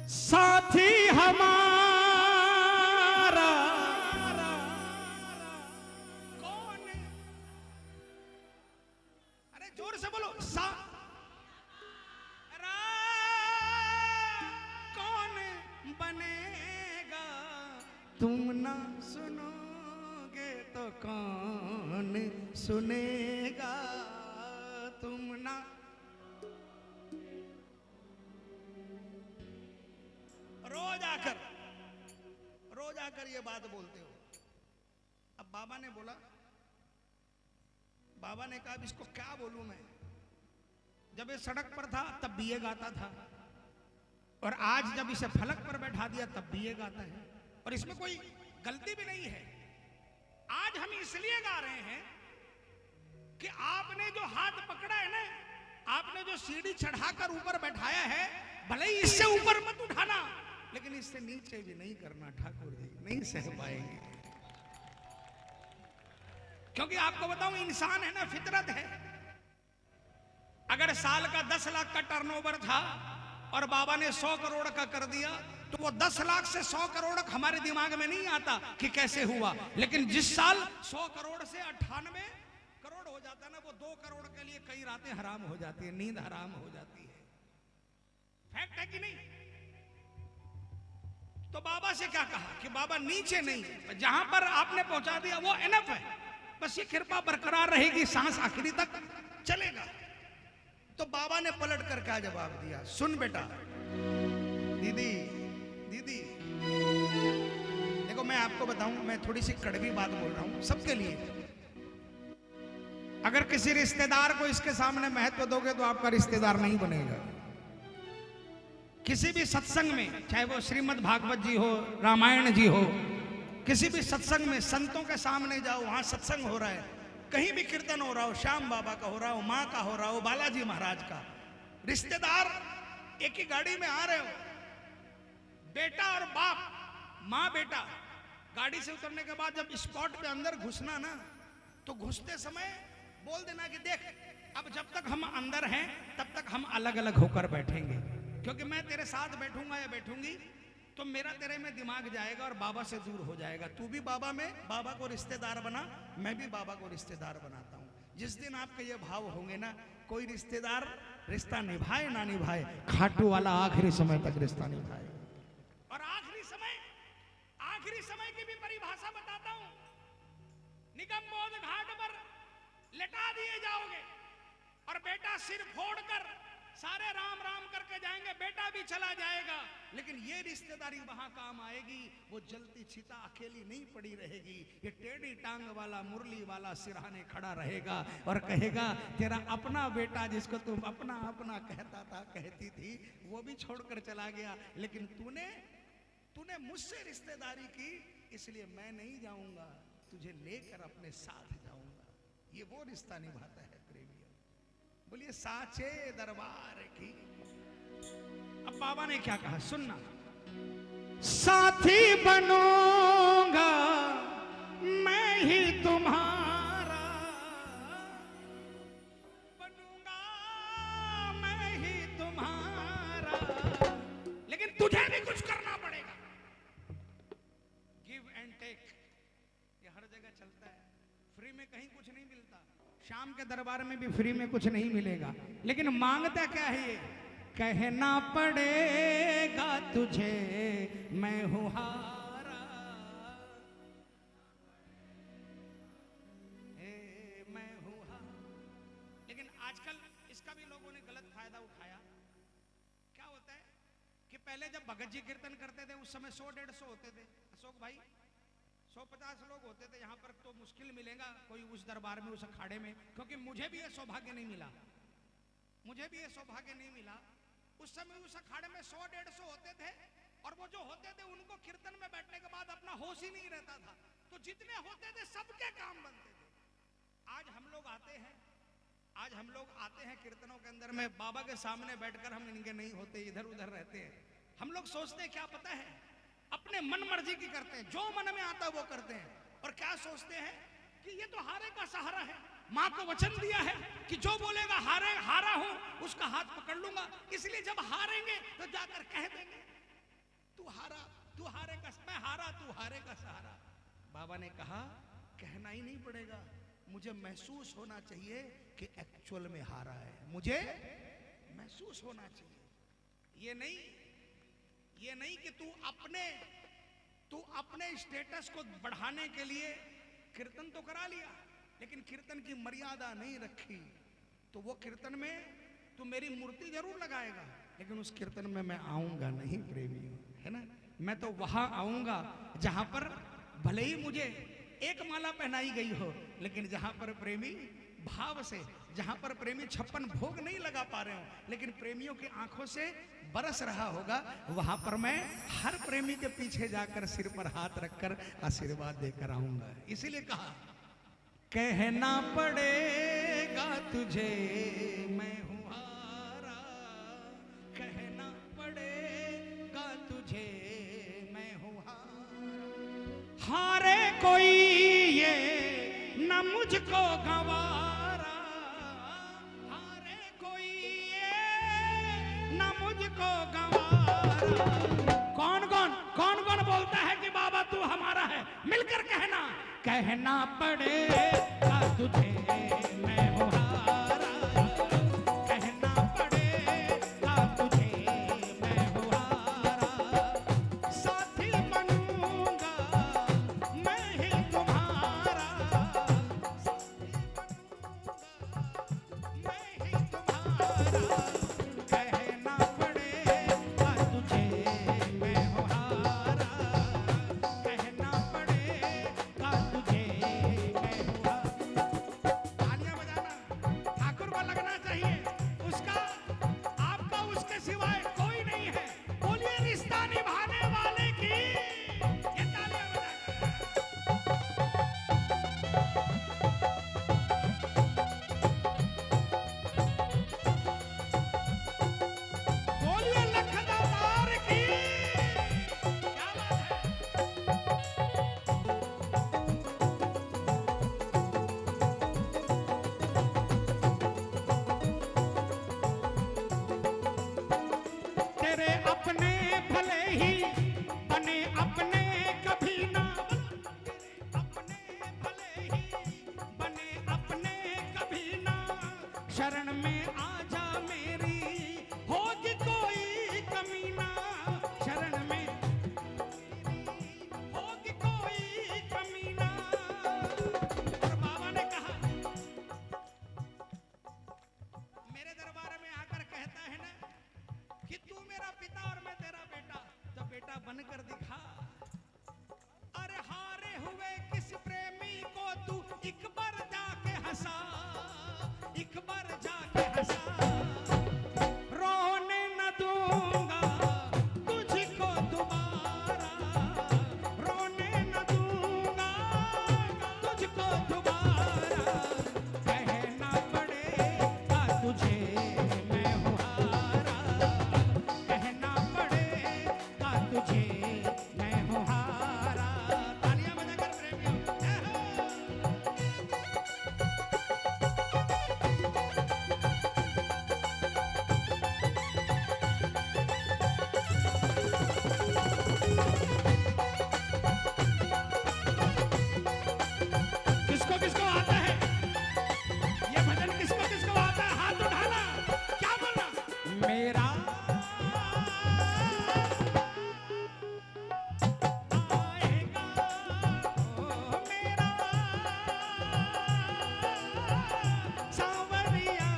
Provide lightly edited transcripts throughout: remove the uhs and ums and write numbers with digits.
साथी हमारा कौन? अरे जोर से बोलो। कौन बनेगा? तुम ना सुनोगे तो कौन सुनेगा? तुम ना। रोज आकर ये बात बोलते हो। अब बाबा ने बोला, बाबा ने कहा अब इसको क्या बोलूं मैं। जब ये सड़क पर था तब भी ये गाता था, और आज जब इसे फलक पर बैठा दिया तब भी ये गाता है, और इसमें कोई गलती भी नहीं है। आज हम इसलिए गा रहे हैं कि आपने जो हाथ पकड़ा है ना, आपने जो सीढ़ी चढ़ाकर ऊपर बैठाया है, भले ही इससे ऊपर मत उठाना, लेकिन इससे नीचे भी नहीं करना ठाकुर जी, नहीं सह पाएंगे। क्योंकि आपको बताऊं, इंसान है ना, फितरत है। अगर साल का 10 लाख का टर्नओवर था और बाबा ने 100 करोड़ का कर दिया, तो वो 10 लाख से 100 करोड़ हमारे दिमाग में नहीं आता कि कैसे हुआ। लेकिन जिस साल 100 करोड़ से 98 करोड़ हो जाता ना, वो 2 करोड़ के लिए कई रातें हराम हो जाती है, नींद हराम हो जाती है। फैक्ट है कि नहीं? तो बाबा से क्या कहा कि बाबा नीचे नहीं, जहां पर आपने पहुंचा दिया वो इनफ है, बस ये कृपा बरकरार रहेगी, सांस आखिरी तक चलेगा। तो बाबा ने पलट कर क्या जवाब दिया? सुन बेटा, दीदी दीदी, देखो मैं आपको बताऊं, मैं थोड़ी सी कड़वी बात बोल रहा हूं सबके लिए। अगर किसी रिश्तेदार को इसके सामने महत्व दोगे तो आपका रिश्तेदार नहीं बनेगा। किसी भी सत्संग में, चाहे वो श्रीमद् भागवत जी हो, रामायण जी हो, किसी भी सत्संग में संतों के सामने जाओ, वहां सत्संग हो रहा है, कहीं भी कीर्तन हो रहा हो, श्याम बाबा का हो रहा हो, माँ का हो रहा हो, बालाजी महाराज का, रिश्तेदार एक ही गाड़ी में आ रहे हो, बेटा और बाप, माँ बेटा, गाड़ी से उतरने के बाद जब स्पॉट पे अंदर घुसना ना, तो घुसते समय बोल देना कि देख, अब जब तक हम अंदर हैं तब तक हम अलग अलग होकर बैठेंगे, क्योंकि मैं तेरे साथ बैठूंगा या बैठूंगी तो मेरा तेरे में दिमाग जाएगा और बाबा से दूर हो जाएगा। तू भी बाबा में, बाबा को रिश्तेदार बना, मैं भी बाबा को रिश्तेदार बनाता हूं। जिस दिन आपके ये भाव होंगे ना, कोई रिश्तेदार रिश्ता निभाए ना निभाए, खाटू वाला आखिरी समय तक रिश्ता निभाए। और आखिरी समय की भी परिभाषा बताता हूं। निगमबोध घाट पर लेटा दिए जाओगे और बेटा सिर फोड़कर सारे राम राम करके जाएंगे, बेटा भी चला जाएगा, लेकिन ये रिश्तेदारी वहां काम आएगी। वो जलती चिता अकेली नहीं पड़ी रहेगी, ये टेढ़ी टांग वाला, मुरली वाला सिरहाने खड़ा रहेगा और कहेगा तेरा अपना बेटा जिसको तुम अपना अपना कहता था, कहती थी, वो भी छोड़कर चला गया, लेकिन तूने मुझसे रिश्तेदारी की, इसलिए मैं नहीं जाऊंगा, तुझे लेकर अपने साथ जाऊंगा। ये वो रिश्ता निभाता है प्रेमियों। बोलिए साचे दरबार की। अब बाबा ने क्या कहा सुनना, साथी बनूंगा मैं ही तुम्हारा, बनूंगा मैं ही तुम्हारा, लेकिन तुझे भी कुछ करना पड़ेगा। गिव एंड टेक, ये हर जगह चलता है, फ्री में कहीं कुछ नहीं मिलता। शाम के दरबार में भी फ्री में कुछ नहीं मिलेगा, लेकिन मांगता क्या है ये? कहना पड़ेगा तुझे मैं हूं हारा, मैं हूं हारा। लेकिन आजकल इसका भी लोगों ने गलत फायदा उठाया। क्या होता है कि पहले जब भगत जी कीर्तन करते थे उस समय 100-150 होते थे, अशोक भाई 150 लोग होते थे। यहाँ पर तो मुश्किल मिलेगा कोई उस दरबार में, उस अखाड़े में, क्योंकि मुझे भी ये सौभाग्य नहीं मिला, उस समय उस अखाड़े में 100-150 होते थे, और वो जो होते थे उनको कीर्तन में बैठने के बाद अपना होश ही नहीं रहता था, तो जितने होते थे सबके काम बनते थे। आज हम लोग आते हैं कीर्तनों के अंदर में, बाबा के सामने बैठकर हम इनके नहीं होते, इधर उधर रहते हैं। हम लोग सोचते हैं क्या पता है, अपने मन मर्जी की करते हैं, जो मन में आता है वो करते हैं, और क्या सोचते हैं कि ये तो हारे का सहारा है, माँ को वचन दिया है कि जो बोलेगा हारा हूं उसका हाथ पकड़ लूंगा, इसलिए जब हारेंगे तो जाकर कह देंगे। हारा, तू हारेगा, मैं हारा, तू हारेगा सहारा। बाबा ने कहा कहना ही नहीं पड़ेगा, मुझे महसूस होना चाहिए कि एक्चुअल में हारा है, मुझे महसूस होना चाहिए। ये नहीं कि तू अपने स्टेटस को बढ़ाने के लिए कीर्तन तो करा लिया, लेकिन कीर्तन की मर्यादा नहीं रखी, तो वो कीर्तन में तू मेरी मूर्ति जरूर लगाएगा, लेकिन उस कीर्तन में मैं आऊंगा नहीं प्रेमियों, है ना। मैं तो वहां आऊंगा जहां पर भले ही मुझे एक माला पहनाई गई हो, लेकिन जहां पर प्रेमी भाव से, जहां पर प्रेमी 56 भोग नहीं लगा पा रहे हो, लेकिन प्रेमियों की आंखों से बरस रहा होगा, वहां पर मैं हर प्रेमी के पीछे जाकर सिर पर हाथ रखकर आशीर्वाद देकर आऊंगा। इसीलिए कहा कहना पड़ेगा तुझे मैं हूं हारा, कहना पड़ेगा तुझे मैं हूं हारा, हारे कोई ये न मुझको गवारा, हारे कोई ये न मुझको गवारा। कौन कौन बोलता है कि बाबा तू हमारा है, मिलकर कहना पड़ेगा तुझे मैं हूं हारा, कहना पड़ेगा तुझे मैं हूं हारा, साथी बनूंगा मैं ही तुम्हारा, साथी बनूंगा मैं ही तुम्हारा, कहना पड़ेगा तुझे मैं हूं हारा, कहना पड़ेगा तुझे मैं हूं हारा। तालियां बजाना ठाकुर को लगना चाहिए, उसका आपका उसके सिवाय कोई नहीं है। बोलिए रिश्ता निभाने वाले की, ये तालियां बजाना। बोलिए लखनऊ की, क्या बात है। तेरे अपने भले ही बने अपने कभी ना, तेरे अपने भले ही बने अपने कभी ना, शरण में आ जा मेरी होगी कोई कमी ना, शरण में होगी कोई कमी ना। और बाबा ने कहा मेरे दरबार में आकर कहता है ना कि तू मेरा पिता और मैं तेरा बेटा, तो बेटा बनकर दिखा। अरे हारे हुए किस प्रेमी को तू एक बार जाके हंसा, एक बार जाके हंसा, रोने न दूंगा तुझको दोबारा, रोने न दूंगा तुझको दोबारा, कहना पड़ेगा तुझे मैं हूं हारा, कहना पड़ेगा तुझे मैं हूं हारा। तालियां बजाकर प्रेमियों, जय हो। किसको किसको आता है ये भजन, किसको किसको आता है, हाथ उठाना। क्या बोलना, मेरा आएगा, ओ मेरा सांवरिया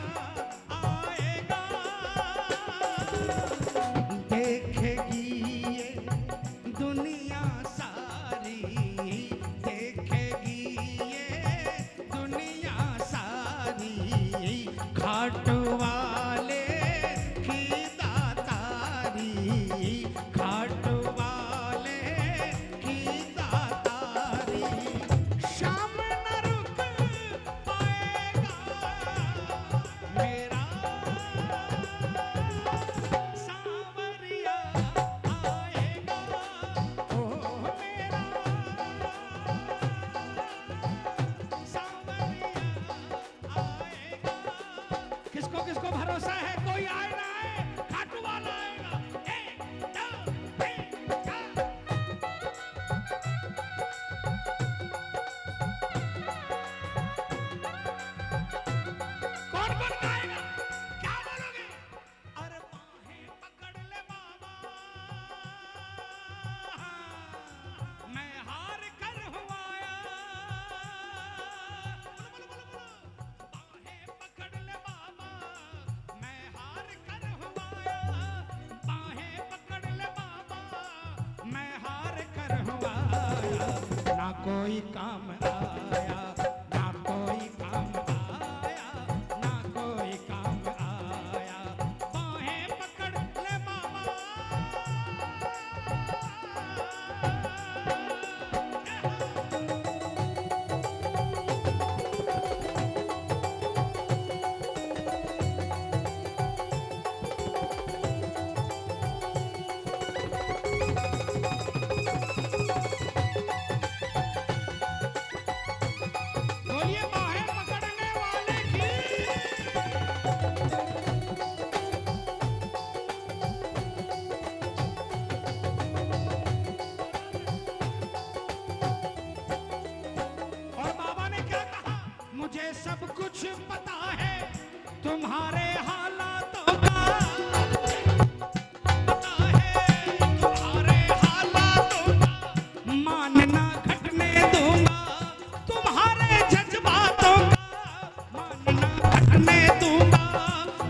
आएगा, देखेगी ये दुनिया सारी, देखेगी ये दुनिया सारी, घाट वाले की दातारी, घाट वाले की दातारी, शाम न रुक पाएगा मेरा सांवरिया आएगा, ओ मेरा सांवरिया आएगा। किसको किसको भरोसा है कोई आए ना आए, खाटू वाला आएगा। 1 2 3 कोई काम आया, ना कोई काम आया, ना कोई काम आया। बाहें पकड़ ले बाबा, बोलिए बाहें पकड़ने वाले की। और बाबा ने क्या कहा? मुझे सब कुछ पता है तुम्हारे हालातों का, पता है तुम्हारे हालातों का, मानना घटने दूंगा तुम्हारे जज्बातों का, मानना घटने दूंगा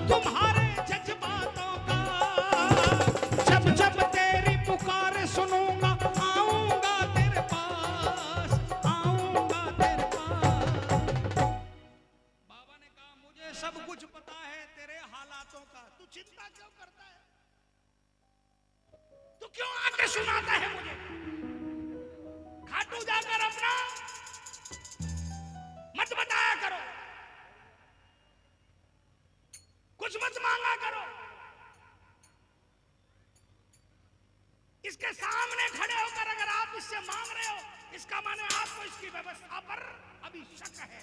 तुम्हारे जज्बातों का। जब जब तेरी पुकार सुनूंगा आऊंगा तेरे पास, आऊंगा तेरे पास। बाबा ने कहा मुझे सब कुछ पता है तेरे हालातों का, तू चिंता क्यों करता है? तू क्यों आके सुनाता है मुझे? खाटू जाकर अपना मत बताया करो, कुछ मत मांगा करो। इसके सामने खड़े होकर अगर आप इससे मांग रहे हो, इसका माने आपको इसकी व्यवस्था पर अभी शक है।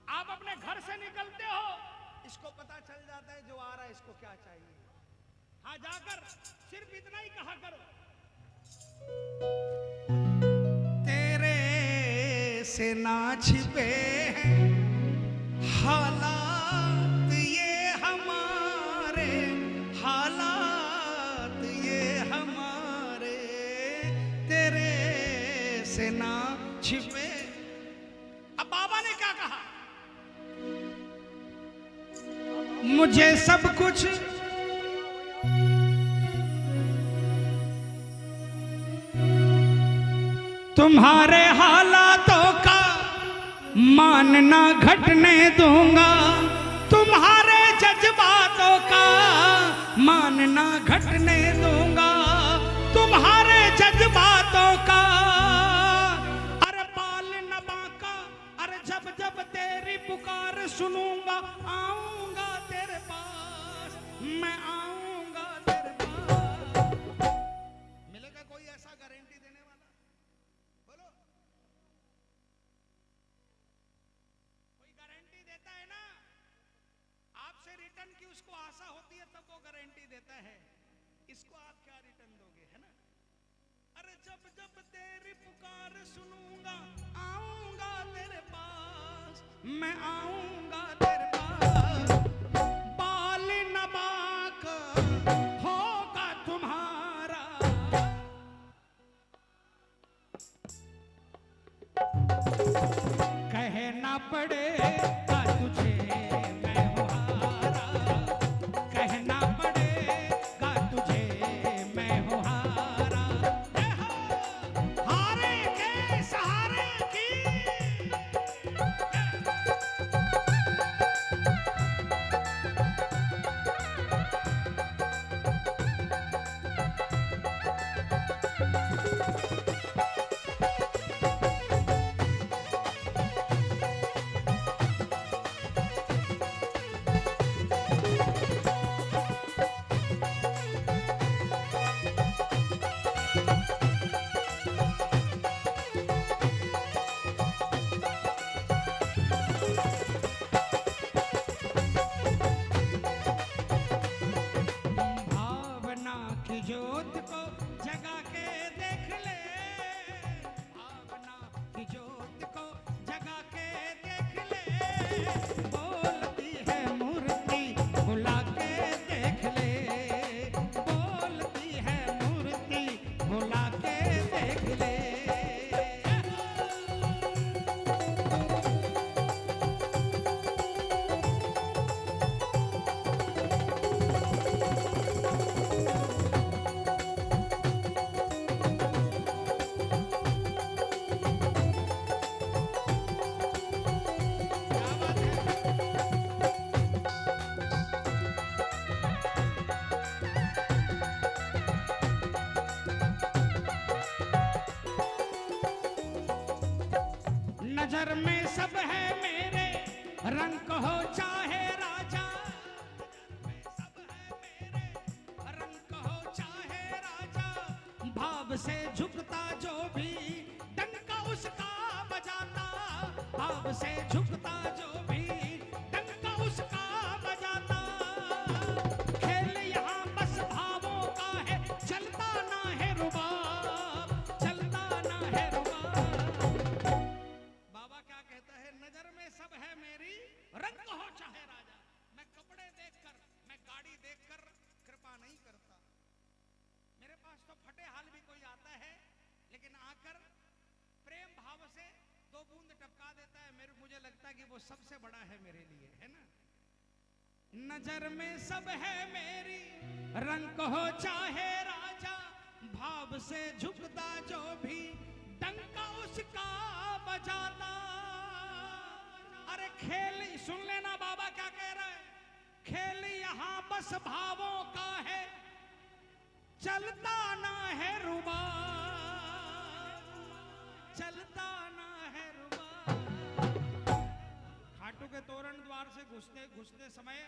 आप अपने घर से निकलते हो, इसको पता चल जाता है जो आ रहा है इसको क्या चाहिए। हाँ, जाकर सिर्फ इतना ही कहा करो, तेरे से ना छिपे हैं हालात ये हमारे, हालात ये हमारे, तेरे से ना छिपे। अब बाबा ने क्या कहा? मुझे सब कुछ तुम्हारे हालातों का, मानना घटने दूंगा तुम्हारे जज्बातों का, मानना घटने दूंगा तुम्हारे जज्बातों का। अरे पाल नबा का, अरे जब जब तेरी पुकार सुनूंगा आऊंगा तेरे पास, मैं आऊंगा तेरे पास। मिलेगा कोई ऐसा गारंटी देने वाला? बोलो, कोई गारंटी देता है ना? आपसे रिटर्न की उसको आशा होती है तब वो गारंटी देता है। इसको आप क्या रिटर्न दोगे, है ना? अरे जब जब तेरी पुकार सुनूंगा आऊंगा तेरे पास, मैं आऊंगा तेरे पास। बाल नबा का होगा तुम्हारा, कहना पड़ेगा तुझे मैं हूँ हारा, कहना पड़ेगा तुझे मैं हूँ हारा। ए हो, हारे के सहारे की, रंग हो चाहे राजा, सब है मेरे, रंग हो चाहे राजा, भाव से झुकता जो भी डंका उसका बजाता, भाव से झुकता जो भी डंका उसका बजाता। खेल यहाँ बस भावों का है, चलता ना है रुबाब, चलता ना है रुबाब। बाबा क्या कहता है, नजर में सब है मेरी, रंग हो चाहे राजा। मैं कपड़े देखकर, मैं गाड़ी देखकर कृपा नहीं करता। मेरे पास तो फटे हाल भी कोई आता है, लेकिन आकर प्रेम भाव से दो बूंद टपका देता है, मुझे लगता है कि वो सबसे बड़ा है मेरे लिए, है ना। नजर में सब है मेरी, रंग हो चाहे राजा, भाव से झुकता जो भी डंका उसका बजाता। अरे खेल, सुन लेना बाबा क्या कह रहा है, खेल यहाँ बस भावों का है, चलता ना है रुबाब, चलता ना है रुबाब। खाटू के तोरण द्वार से घुसते समय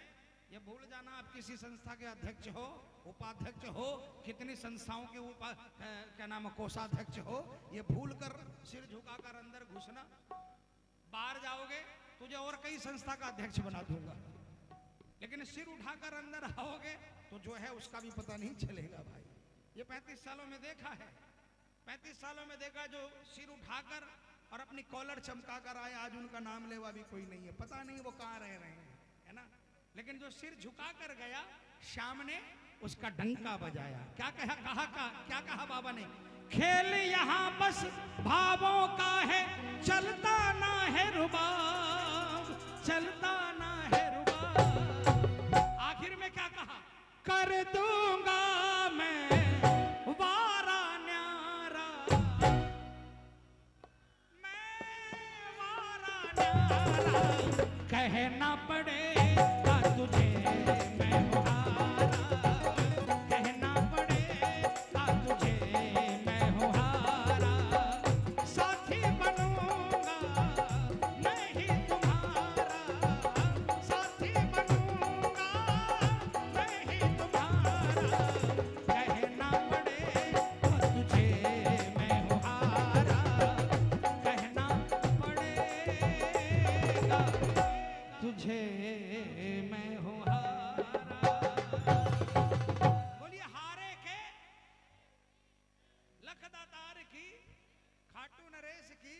ये भूल जाना, आप किसी संस्था के अध्यक्ष हो, उपाध्यक्ष हो, कितनी संस्थाओं के क्या नाम है, कोषाध्यक्ष हो, ये भूल कर सिर झुकाकर अंदर घुसना। बाहर जाओगे तुझे और कई संस्था का अध्यक्ष बना दूंगा, लेकिन सिर उठाकर अंदर आओगे तो जो है उसका भी पता नहीं चलेगा भाई। ये 35 सालों में देखा है, 35 सालों में देखा, जो सिर उठाकर और अपनी कॉलर चमकाकर आए, आज उनका नाम लेवा भी कोई नहीं है, पता नहीं वो कहाँ रह रहे हैं, है ना। लेकिन जो सिर झुका कर गया, शाम ने उसका डंका बजाया। क्या क्या कहा बाबा ने, खेल यहाँ बस भावों का है, चलता ना है रुबाब, चलता ना है रुबाब। आखिर में क्या कहा, कर दूंगा मैं वारा न्यारा, मैं वारा न्यारा, कहना पड़ेगा तुझे मैं हूँ हारा, कहना पड़ेगा तुझे मैं हूँ हारा, साथी बनूंगा मैं ही तुम्हारा, साथी बनूंगा मैं ही तुम्हारा, कहना पड़ेगा तुझे मैं हूँ हारा, कहना पड़ेगा तुझे मैं हूँ हारा। बोलिए हारे के लखदातार की, खाटू नरेश की